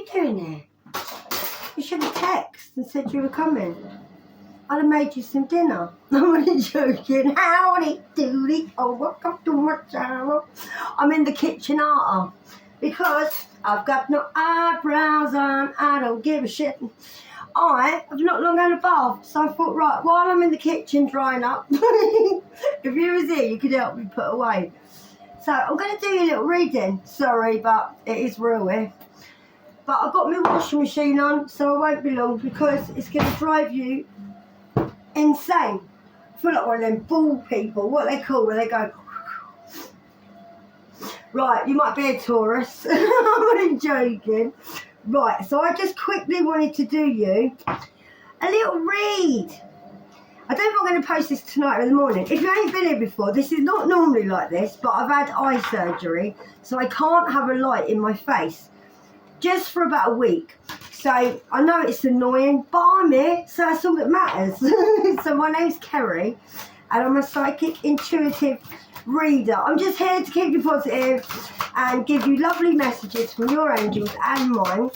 you doing here? You should have texted and said you were coming. I'd have made you some dinner. I'm only joking. Howdy doody. Oh, welcome to my channel. I'm in the kitchen because I've got no eyebrows on. I don't give a shit. I have not long had a bath, so I thought, right, while I'm in the kitchen drying up, if you was here, you could help me put away. So I'm going to do a little reading. Sorry, but it is real here. But I've got my washing machine on, so I won't be long because it's going to drive you insane. I feel like one of them ball people. What they call when they go. Right, you might be a Taurus. I'm only joking. Right, so I just quickly wanted to do you a little read. I don't know if I'm going to post this tonight or in the morning. If you ain't been here before, this is not normally like this, but I've had eye surgery, so I can't have a light in my face just for about a week. So I know it's annoying, but I'm here, so that's all that matters. So my name's Kerry, and I'm a psychic intuitive reader. I'm just here to keep you positive and give you lovely messages from your angels and mine,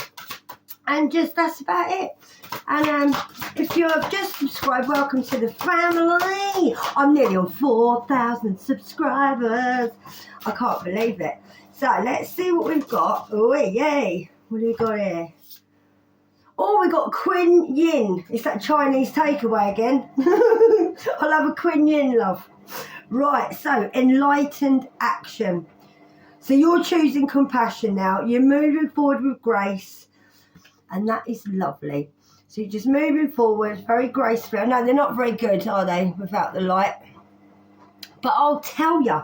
and just that's about it. And if you have just subscribed, welcome to the family. I'm nearly on 4,000 subscribers. I can't believe it. So let's see what we've got. Oh yay, what do we got here? Oh, we got Quinn Yin. It's that Chinese takeaway again. I'll have a Quinn Yin, love. Right, so enlightened action. So you're choosing compassion now. You're moving forward with grace, and that is lovely. So you're just moving forward very gracefully. I know they're not very good, are they, without the light? But I'll tell you,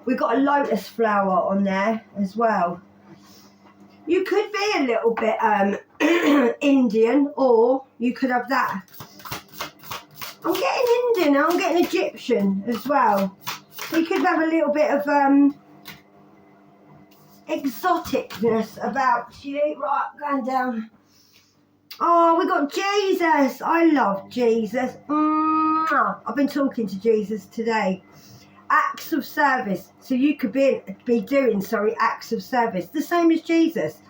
we've got a lotus flower on there as well. You could be a little bit Indian, or you could have that. I'm getting Indian, I'm getting Egyptian as well. You could have a little bit of exoticness about you. Right, going down. Oh, we got Jesus. I love Jesus. I've been talking to Jesus today. Acts of service. So you could be doing acts of service. The same as Jesus.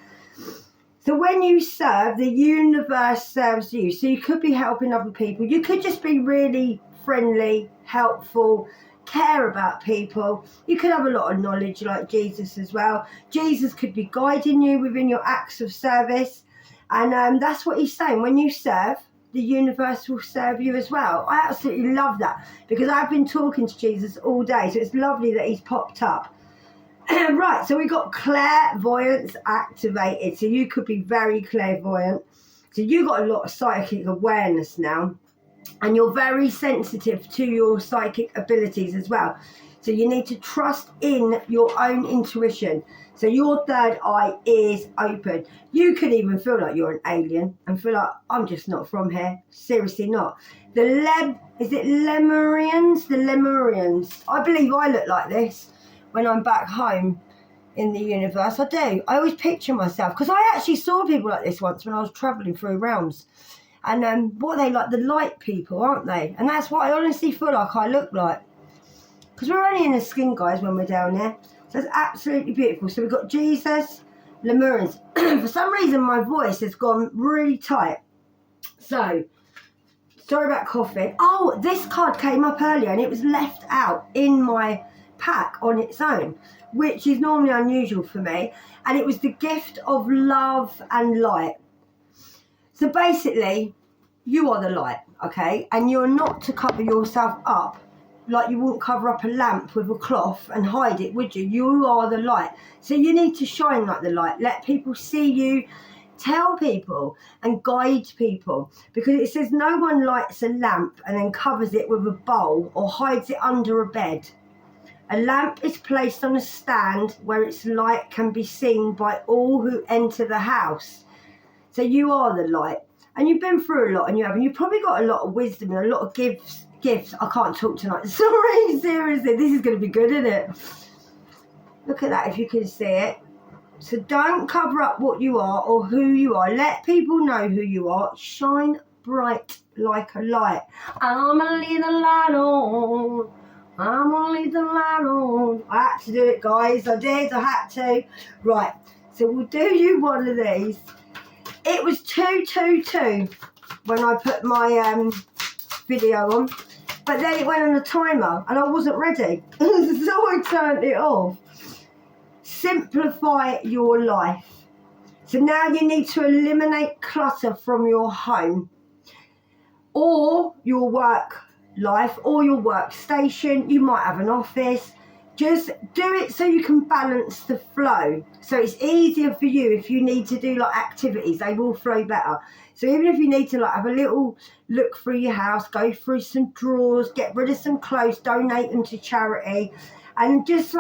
So when you serve, the universe serves you. So you could be helping other people. You could just be really friendly, helpful, care about people. You could have a lot of knowledge like Jesus as well. Jesus could be guiding you within your acts of service. And that's what he's saying. When you serve, the universe will serve you as well. I absolutely love that because I've been talking to Jesus all day. So it's lovely that he's popped up. Right, so we got clairvoyance activated. So you could be very clairvoyant. So you got a lot of psychic awareness now. And you're very sensitive to your psychic abilities as well. So you need to trust in your own intuition. So your third eye is open. You could even feel like you're an alien and feel like, I'm just not from here. Seriously not. Is it Lemurians? The Lemurians. I believe I look like this when I'm back home in the universe. I do. I always picture myself. Because I actually saw people like this once when I was travelling through realms. And what are they like? The light people, aren't they? And that's what I honestly feel like I look like. Because we're only in the skin, guys, when we're down there. So it's absolutely beautiful. So we've got Jesus, Lemurians. For some reason, my voice has gone really tight. So, sorry about coughing. Oh, this card came up earlier and it was left out in my pack on its own, which is normally unusual for me. And it was the gift of love and light. So basically, you are the light, okay? And you're not to cover yourself up like you wouldn't cover up a lamp with a cloth and hide it, would you? You are the light. So you need to shine like the light. Let people see you. Tell people and guide people. Because it says no one lights a lamp and then covers it with a bowl or hides it under a bed. A lamp is placed on a stand where its light can be seen by all who enter the house. So you are the light. And you've been through a lot, and you've probably got a lot of wisdom and a lot of gifts. I can't talk tonight. Sorry, seriously. This is going to be good, isn't it? Look at that if you can see it. So don't cover up what you are or who you are. Let people know who you are. Shine bright like a light. I'm going to leave the light on. I'm going to leave the light on. I had to do it, guys. I did. I had to. Right. So we'll do you one of these. It was 2:22 when I put my video on, but then it went on a timer and I wasn't ready. So I turned it off. Simplify your life. So now you need to eliminate clutter from your home or your work life or your workstation. You might have an office. Just do it so you can balance the flow. So it's easier for you if you need to do like activities, they will flow better. So even if you need to like have a little look through your house, go through some drawers, get rid of some clothes, donate them to charity, and just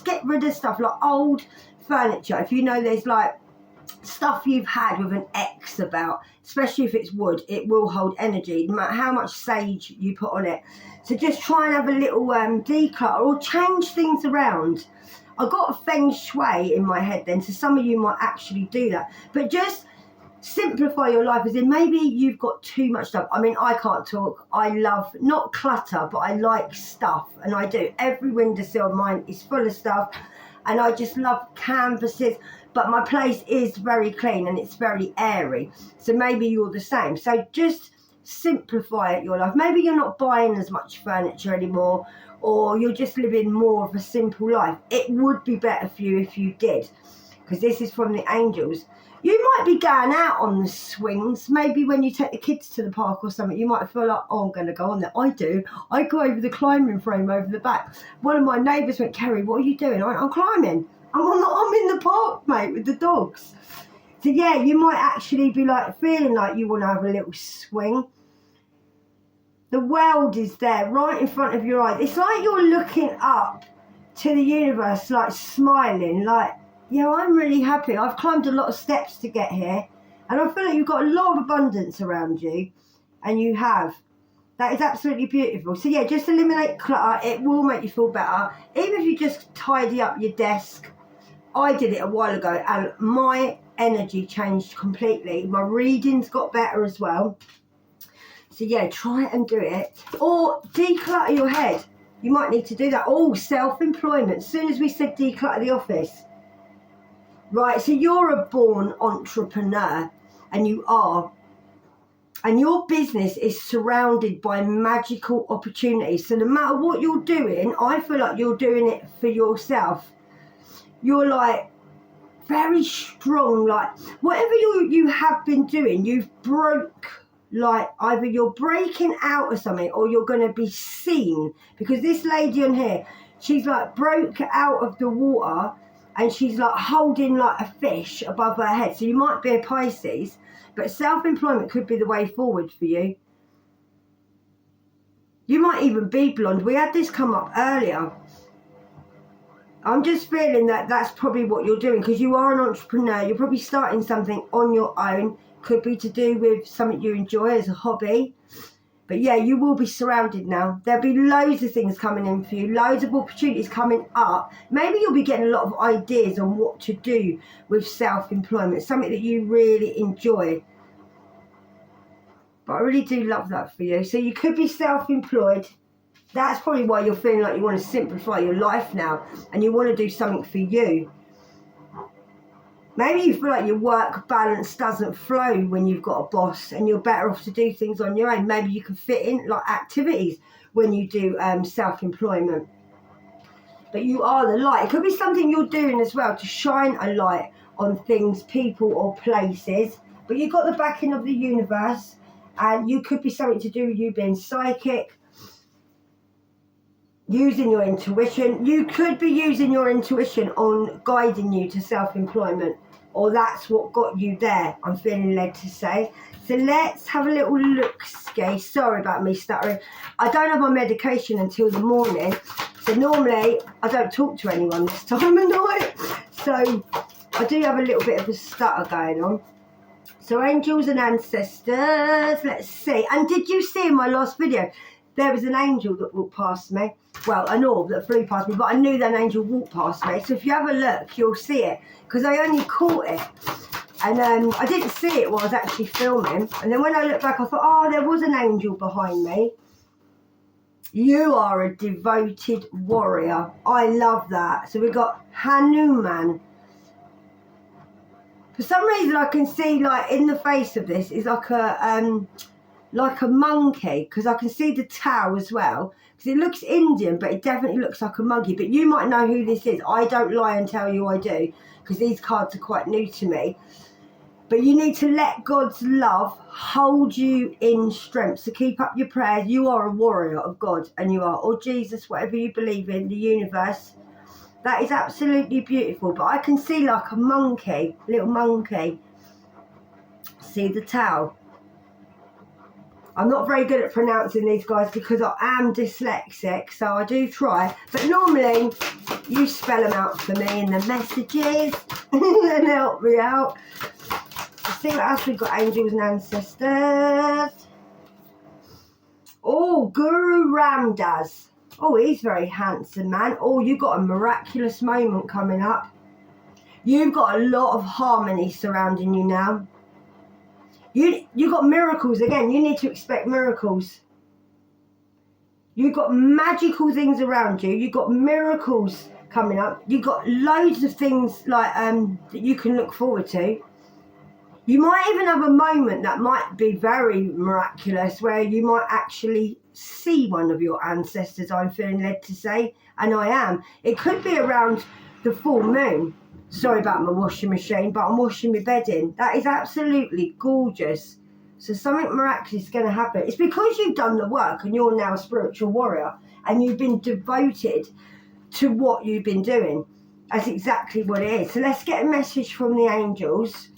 get rid of stuff like old furniture. If you know there's like stuff you've had with an X about, especially if it's wood, it will hold energy no matter how much sage you put on it. So just try and have a little declutter or change things around. I got a feng shui in my head then, so some of you might actually do that, but just simplify your life, as in maybe you've got too much stuff. I mean, I can't talk. I love not clutter, but I like stuff, and I do. Every windowsill of mine is full of stuff, and I just love canvases. But my place is very clean and it's very airy. So maybe you're the same. So just simplify your life. Maybe you're not buying as much furniture anymore, or you're just living more of a simple life. It would be better for you if you did, because this is from the angels. You might be going out on the swings. Maybe when you take the kids to the park or something, you might feel like, oh, I'm going to go on there. I do. I go over the climbing frame over the back. One of my neighbours went, Kerry, what are you doing? I went, I'm climbing. I'm in the park, mate, with the dogs. So yeah, you might actually be like feeling like you want to have a little swing. The world is there right in front of your eyes. It's like you're looking up to the universe, like smiling, like, yeah, I'm really happy. I've climbed a lot of steps to get here, and I feel like you've got a lot of abundance around you, and you have. That is absolutely beautiful. So yeah, just eliminate clutter. It will make you feel better. Even if you just tidy up your desk. I did it a while ago and my energy changed completely. My readings got better as well. So yeah, try and do it. Or declutter your head. You might need to do that. Oh, self-employment. As soon as we said declutter the office. Right, so you're a born entrepreneur, and you are. And your business is surrounded by magical opportunities. So no matter what you're doing, I feel like you're doing it for yourself. You're like very strong, like whatever you have been doing, you've broke, like either you're breaking out of something or you're going to be seen, because this lady on here, she's like broke out of the water and she's like holding like a fish above her head. So you might be a Pisces, but self-employment could be the way forward for you. You might even be blonde. We had this come up earlier. I'm just feeling that that's probably what you're doing, because you are an entrepreneur. You're probably starting something on your own. Could be to do with something you enjoy as a hobby. But yeah, you will be surrounded now. There'll be loads of things coming in for you. Loads of opportunities coming up. Maybe you'll be getting a lot of ideas on what to do with self-employment. Something that you really enjoy. But I really do love that for you. So you could be self-employed. That's probably why you're feeling like you want to simplify your life now and you want to do something for you. Maybe you feel like your work balance doesn't flow when you've got a boss and you're better off to do things on your own. Maybe you can fit in like activities when you do self-employment. But you are the light. It could be something you're doing as well to shine a light on things, people or places. But you've got the backing of the universe, and you could be something to do with you being psychic, using your intuition. You could be using your intuition on guiding you to self-employment, or that's what got you there, I'm feeling led to say. So let's have a little look-ski. Sorry about me stuttering. I don't have my medication until the morning, so normally I don't talk to anyone this time of night. So I do have a little bit of a stutter going on. So angels and ancestors, let's see. And did you see in my last video, there was an angel that walked past me. Well, an orb that flew past me, but I knew that angel walked past me. So if you have a look, you'll see it, because I only caught it. And I didn't see it while I was actually filming. And then when I looked back, I thought, oh, there was an angel behind me. You are a devoted warrior. I love that. So we've got Hanuman. For some reason, I can see like in the face of this is like a monkey, because I can see the tail as well. Because it looks Indian, but it definitely looks like a monkey. But you might know who this is. I don't lie and tell you I do, because these cards are quite new to me. But you need to let God's love hold you in strength. So keep up your prayers. You are a warrior of God, and you are, or Jesus, whatever you believe in, the universe. That is absolutely beautiful. But I can see like a monkey, little monkey. See the tail. I'm not very good at pronouncing these guys because I am dyslexic, so I do try. But normally, you spell them out for me in the messages and help me out. Let's see what else we've got, angels and ancestors. Oh, Guru Ramdas. Oh, he's very handsome, man. Oh, you've got a miraculous moment coming up. You've got a lot of harmony surrounding you now. You got miracles again. You need to expect miracles. You've got magical things around you. You've got miracles coming up. You've got loads of things like that you can look forward to. You might even have a moment that might be very miraculous, where you might actually see one of your ancestors, I'm feeling led to say, and I am. It could be around the full moon. Sorry about my washing machine, but I'm washing my bedding. That is absolutely gorgeous. So something miraculous is going to happen. It's because you've done the work and you're now a spiritual warrior and you've been devoted to what you've been doing. That's exactly what it is. So let's get a message from the angels.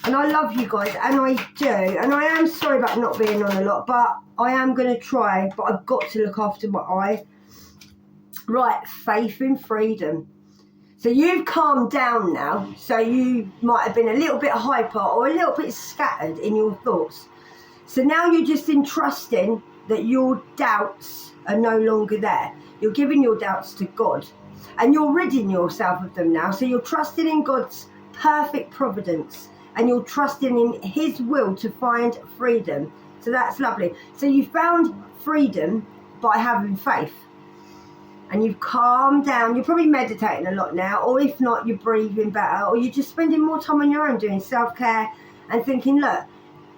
And I love you guys, and I do. And I am sorry about not being on a lot, but I am going to try. But I've got to look after my eye. Right, faith in freedom. So you've calmed down now, so you might have been a little bit hyper or a little bit scattered in your thoughts. So now you're just entrusting that your doubts are no longer there. You're giving your doubts to God, and you're ridding yourself of them now. So you're trusting in God's perfect providence, and you're trusting in His will to find freedom. So that's lovely. So you found freedom by having faith. And you've calmed down. You're probably meditating a lot now, or if not, you're breathing better, or you're just spending more time on your own doing self-care and thinking, look,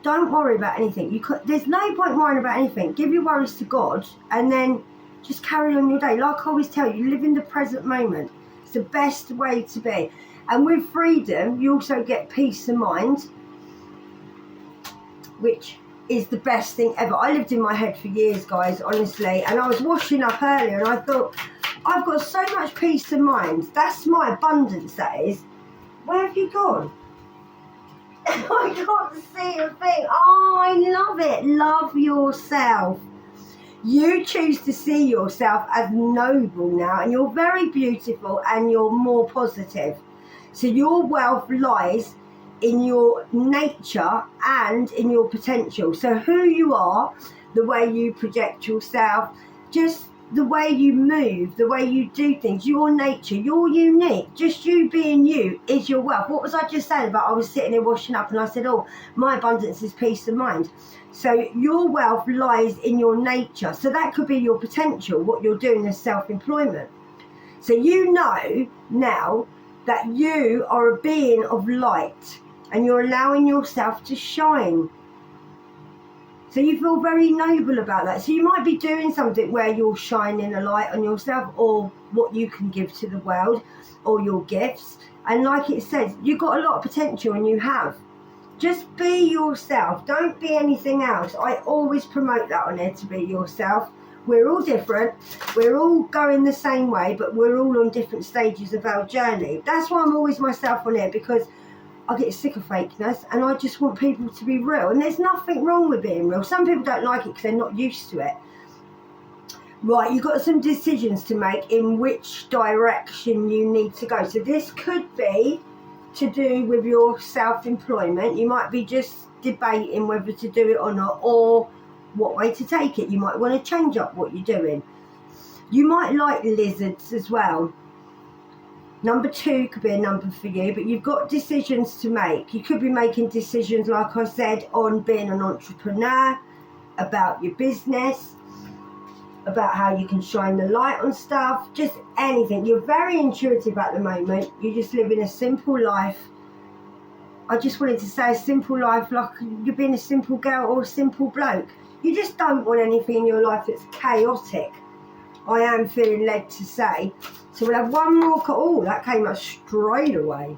don't worry about anything. There's no point worrying about anything. Give your worries to God, and then just carry on your day. Like I always tell you, live in the present moment. It's the best way to be. And with freedom, you also get peace of mind, which is the best thing ever. I lived in my head for years, guys, honestly, and I was washing up earlier and I thought, I've got so much peace of mind. That's my abundance, that is. Where have you gone? I can't see a thing. Oh, I love it. Love yourself. You choose to see yourself as noble now, and you're very beautiful and you're more positive. So your wealth lies in your nature and in your potential. So who you are, the way you project yourself, just the way you move, the way you do things, your nature, you're unique. Just you being you is your wealth. What was I just saying about I was sitting here washing up and I said, oh, my abundance is peace of mind. So your wealth lies in your nature. So that could be your potential, what you're doing as self-employment. So you know now that you are a being of light, and you're allowing yourself to shine. So you feel very noble about that. So you might be doing something where you're shining a light on yourself, or what you can give to the world, or your gifts. And like it says, you've got a lot of potential, and you have. Just be yourself. Don't be anything else. I always promote that on here, to be yourself. We're all different. We're all going the same way, but we're all on different stages of our journey. That's why I'm always myself on here, because I get sick of fakeness, and I just want people to be real. And there's nothing wrong with being real. Some people don't like it because they're not used to it. Right, you've got some decisions to make in which direction you need to go. So this could be to do with your self-employment. You might be just debating whether to do it or not, or what way to take it. You might want to change up what you're doing. You might like lizards as well. Number 2 could be a number for you, but you've got decisions to make. You could be making decisions, like I said, on being an entrepreneur, about your business, about how you can shine the light on stuff, just anything. You're very intuitive at the moment. You're just living a simple life, I just wanted to say a simple life, like you're being a simple girl or a simple bloke. You just don't want anything in your life that's chaotic. I am feeling led to say. So we'll have one more. Oh, that came up straight away.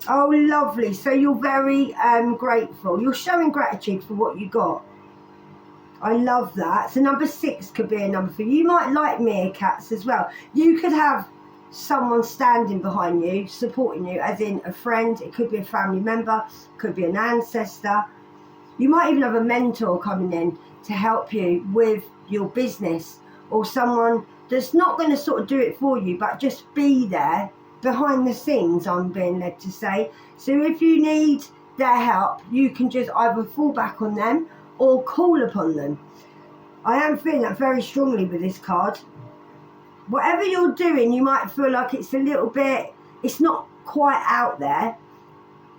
Oh, lovely. So you're very grateful. You're showing gratitude for what you got. I love that. So number 6 could be a number for you. You might like meerkats as well. You could have someone standing behind you, supporting you, as in a friend. It could be a family member. It could be an ancestor. You might even have a mentor coming in to help you with your business, or someone that's not going to sort of do it for you, but just be there behind the scenes, I'm being led to say. So if you need their help, you can just either fall back on them or call upon them. I am feeling that very strongly with this card. Whatever you're doing, you might feel like it's a little bit, it's not quite out there,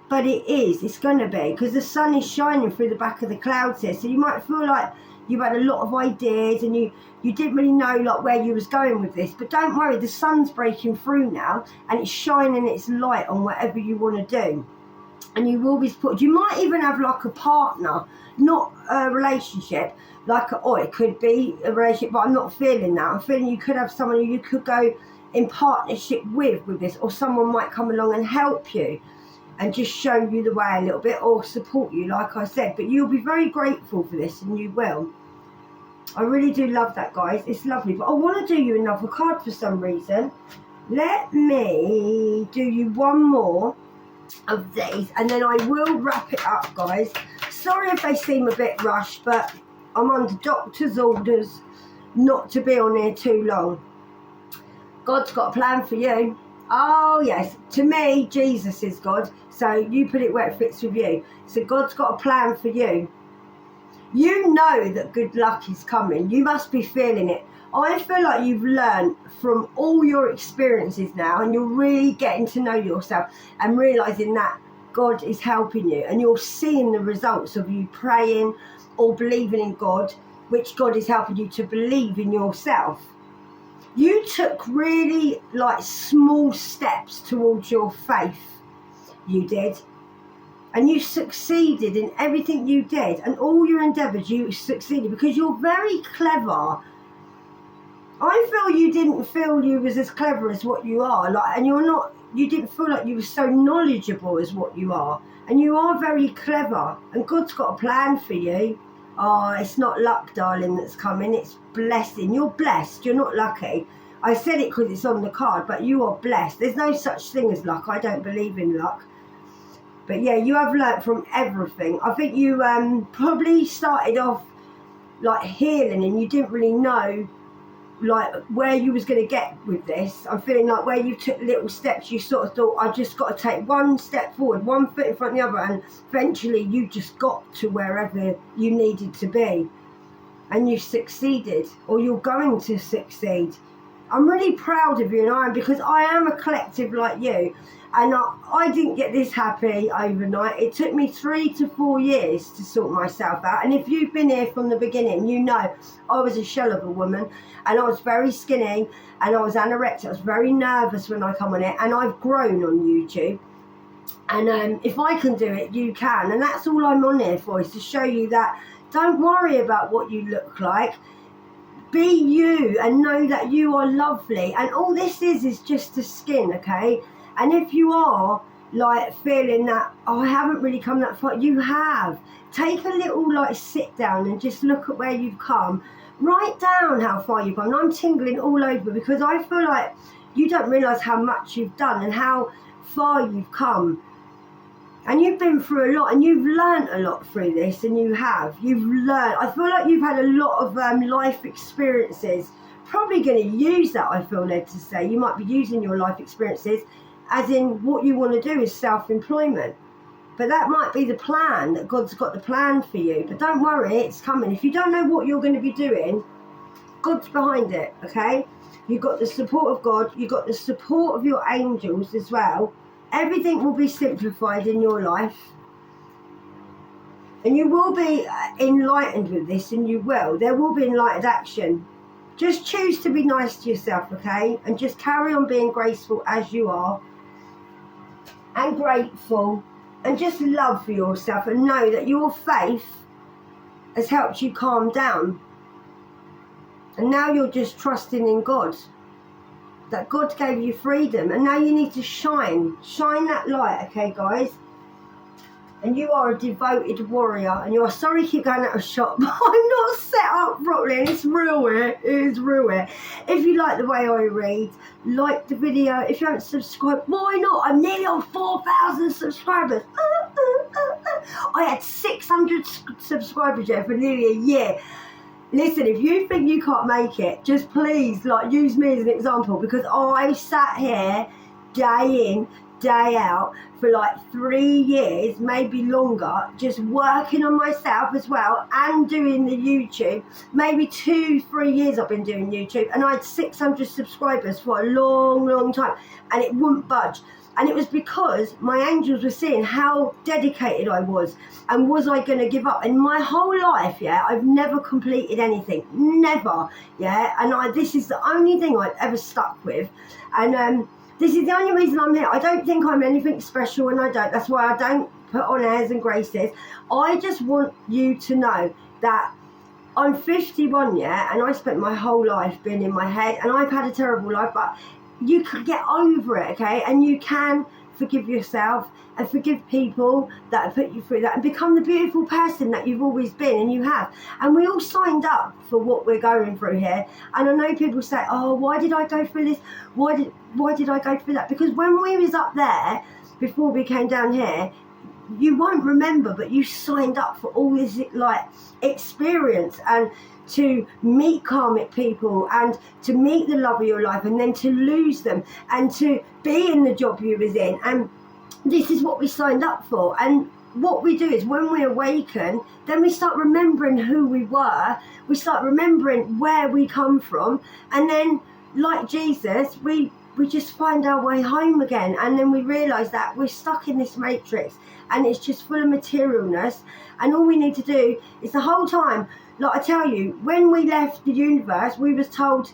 but it is. It's going to be, because the sun is shining through the back of the clouds here. So you might feel like you've had a lot of ideas and you didn't really know like where you was going with this. But don't worry, the sun's breaking through now and it's shining its light on whatever you want to do. And you will be supported. You might even have like a partner, not a relationship, it could be a relationship, but I'm not feeling that. I'm feeling you could have someone who you could go in partnership with this, or someone might come along and help you and just show you the way a little bit, or support you, like I said. But you'll be very grateful for this, and you will. I really do love that, guys. It's lovely. But I want to do you another card for some reason. Let me do you one more of these, and then I will wrap it up, guys. Sorry if they seem a bit rushed, but I'm under doctor's orders not to be on here too long. God's got a plan for you. Oh yes, to me Jesus is God, so you put it where it fits with you. So God's got a plan for you. You know that good luck is coming. You must be feeling it. I feel like you've learned from all your experiences now, and you're really getting to know yourself and realising that God is helping you, and you're seeing the results of you praying or believing in God, which God is helping you to believe in yourself. You took really small steps towards your faith. You did. And you succeeded in everything you did, and all your endeavours, you succeeded because you're very clever. I feel you didn't feel you was as clever as what you are, and you didn't feel like you were so knowledgeable as what you are. And you are very clever, and God's got a plan for you. Oh, it's not luck, darling, that's coming. It's blessing. You're blessed. You're not lucky. I said it because it's on the card, but you are blessed. There's no such thing as luck. I don't believe in luck. But yeah, you have learnt from everything. I think you probably started off healing, and you didn't really know where you was going to get with this. I'm feeling like where you took little steps, you sort of thought, I just got to take one step forward, one foot in front of the other, and eventually you just got to wherever you needed to be, and you succeeded, or you're going to succeed. I'm really proud of you, and I am, because I am a collective like you, and I didn't get this happy overnight. It took me 3 to 4 years to sort myself out. And if you've been here from the beginning, you know I was a shell of a woman, and I was very skinny, and I was anorexic. I was very nervous when I come on it, and I've grown on YouTube. And if I can do it, you can. And that's all I'm on here for, is to show you that don't worry about what you look like. Be you, and know that you are lovely. And all this is just the skin, okay? And if you are feeling that, I haven't really come that far, you have. Take a little sit down and just look at where you've come. Write down how far you've gone. I'm tingling all over, because I feel like you don't realise how much you've done and how far you've come. And you've been through a lot, and you've learned a lot through this, and you've learned. I feel like you've had a lot of life experiences. Probably going to use that, I feel led to say. You might be using your life experiences as in what you want to do is self-employment. But that might be the plan, that God's got the plan for you. But don't worry, it's coming. If you don't know what you're going to be doing, God's behind it, okay? You've got the support of God. You've got the support of your angels as well. Everything will be simplified in your life. And you will be enlightened with this, and you will. There will be enlightened action. Just choose to be nice to yourself, okay? And just carry on being graceful as you are. And grateful. and just love for yourself, and know that your faith has helped you calm down. And now you're just trusting in God, that God gave you freedom, and now you need to shine that light, okay guys? And you are a devoted warrior, and you are, sorry keep going out of shot, but I'm not set up properly, and it's real here, it is real here. If you like the way I read, like the video. If you haven't subscribed, why not? I'm nearly on 4,000 subscribers. I had 600 subscribers there for nearly a year. Listen, if you think you can't make it, just please, like, use me as an example, because I sat here day in, day out for like 3 years, maybe longer, just working on myself as well and doing the YouTube. Maybe 2-3 years I've been doing YouTube, and I had 600 subscribers for a long time, and it wouldn't budge. And it was because my angels were seeing how dedicated I was, and was I going to give up? In my whole life, yeah, I've never completed anything, never, yeah. And this is the only thing I've ever stuck with, and this is the only reason I'm here. I don't think I'm anything special, and I don't. That's why I don't put on airs and graces. I just want you to know that I'm 51, yeah, and I spent my whole life being in my head, and I've had a terrible life, but you can get over it, okay? And you can forgive yourself and forgive people that have put you through that, and become the beautiful person that you've always been, and you have. And we all signed up for what we're going through here. And I know people say, oh, why did I go through this? Why did I go through that? Because when we was up there, before we came down here, you won't remember, but you signed up for all this like experience, and to meet karmic people, and to meet the love of your life, and then to lose them, and to be in the job you was in. And this is what we signed up for. And what we do is, when we awaken, then we start remembering who we were, we start remembering where we come from, and then, like Jesus, we just find our way home again. And then we realise that we're stuck in this matrix, and it's just full of materialness, and all we need to do is, the whole time, like I tell you, when we left the universe, we was told,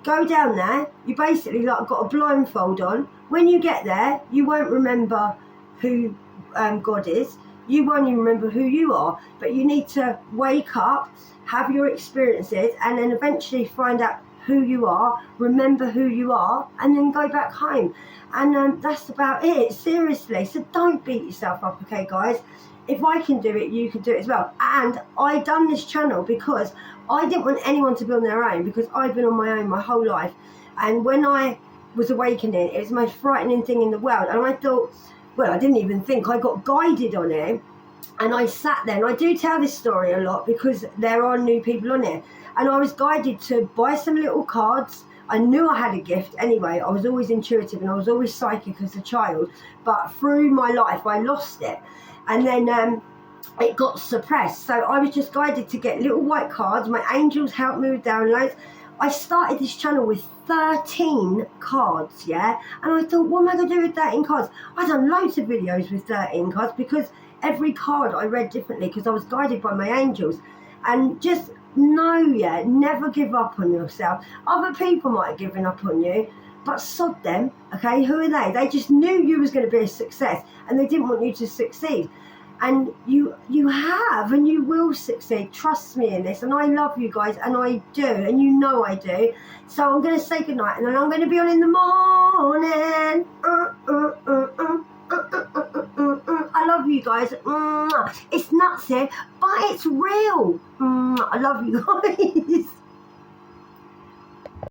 go down there, you basically like got a blindfold on. When you get there, you won't remember who God is, you won't even remember who you are, but you need to wake up, have your experiences, and then eventually find out who you are, remember who you are, and then go back home. And that's about it, seriously. So don't beat yourself up, okay guys? If I can do it, you can do it as well. And I done this channel because I didn't want anyone to be on their own, because I've been on my own my whole life. And when I was awakening, it was the most frightening thing in the world. And I thought, well, I didn't even think, I got guided on it. And I sat there, and I do tell this story a lot because there are new people on here. And I was guided to buy some little cards. I knew I had a gift anyway. I was always intuitive, and I was always psychic as a child. But through my life, I lost it. And then it got suppressed. So I was just guided to get little white cards. My angels helped me with downloads. I started this channel with 13 cards, yeah? And I thought, what am I going to do with 13 cards? I've done loads of videos with 13 cards, because every card I read differently, because I was guided by my angels. And just know, yeah, never give up on yourself. Other people might have given up on you, but sod them, okay? Who are they? They just knew you was going to be a success, and they didn't want you to succeed. And you have, and you will succeed. Trust me in this. And I love you guys, and I do, and you know I do. So I'm going to say goodnight, and then I'm going to be on in the morning. I love you guys. It's nuts here, but it's real. I love you guys.